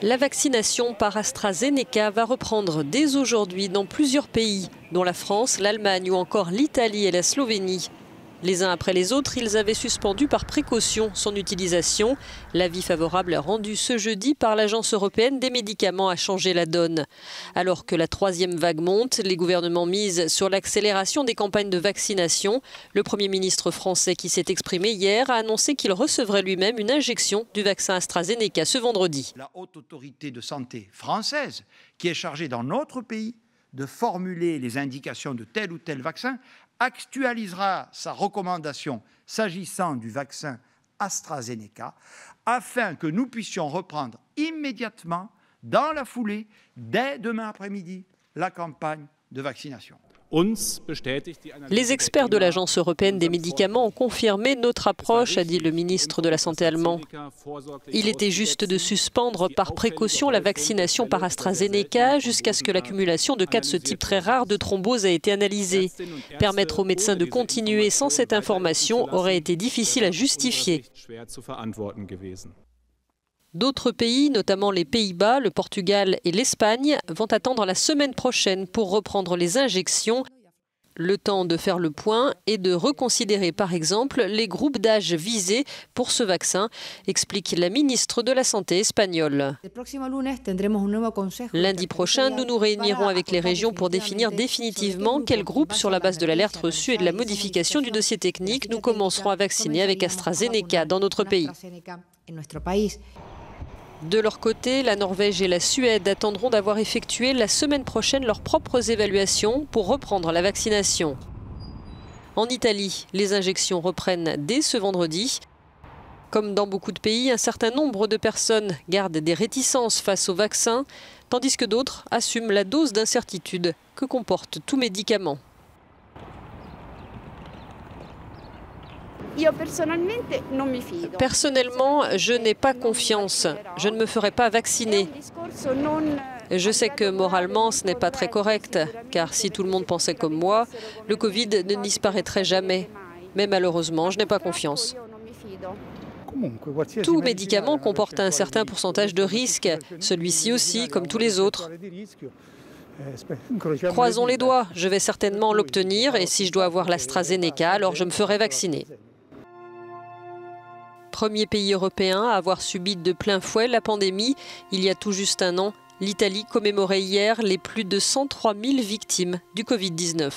La vaccination par AstraZeneca va reprendre dès aujourd'hui dans plusieurs pays, dont la France, l'Allemagne ou encore l'Italie et la Slovénie. Les uns après les autres, ils avaient suspendu par précaution son utilisation. L'avis favorable rendu ce jeudi par l'Agence européenne des médicaments a changé la donne. Alors que la troisième vague monte, les gouvernements misent sur l'accélération des campagnes de vaccination. Le Premier ministre français qui s'est exprimé hier a annoncé qu'il recevrait lui-même une injection du vaccin AstraZeneca ce vendredi. La haute autorité de santé française, qui est chargée dans notre pays de formuler les indications de tel ou tel vaccin, actualisera sa recommandation s'agissant du vaccin AstraZeneca afin que nous puissions reprendre immédiatement, dans la foulée, dès demain après-midi, la campagne de vaccination. Les experts de l'Agence européenne des médicaments ont confirmé notre approche, a dit le ministre de la Santé allemand. Il était juste de suspendre par précaution la vaccination par AstraZeneca jusqu'à ce que l'accumulation de cas de ce type très rare de thrombose ait été analysée. Permettre aux médecins de continuer sans cette information aurait été difficile à justifier. D'autres pays, notamment les Pays-Bas, le Portugal et l'Espagne, vont attendre la semaine prochaine pour reprendre les injections. Le temps de faire le point et de reconsidérer par exemple les groupes d'âge visés pour ce vaccin, explique la ministre de la Santé espagnole. Lundi prochain, nous nous réunirons avec les régions pour définir définitivement quel groupe, sur la base de l'alerte reçue et de la modification du dossier technique, nous commencerons à vacciner avec AstraZeneca dans notre pays. De leur côté, la Norvège et la Suède attendront d'avoir effectué la semaine prochaine leurs propres évaluations pour reprendre la vaccination. En Italie, les injections reprennent dès ce vendredi. Comme dans beaucoup de pays, un certain nombre de personnes gardent des réticences face au vaccin, tandis que d'autres assument la dose d'incertitude que comporte tout médicament. Personnellement, je n'ai pas confiance. Je ne me ferai pas vacciner. Je sais que moralement, ce n'est pas très correct, car si tout le monde pensait comme moi, le Covid ne disparaîtrait jamais. Mais malheureusement, je n'ai pas confiance. Tout médicament comporte un certain pourcentage de risque, celui-ci aussi, comme tous les autres. Croisons les doigts, je vais certainement l'obtenir et si je dois avoir l'AstraZeneca, alors je me ferai vacciner. Premier pays européen à avoir subi de plein fouet la pandémie, il y a tout juste un an, l'Italie commémorait hier les plus de 103 000 victimes du Covid-19.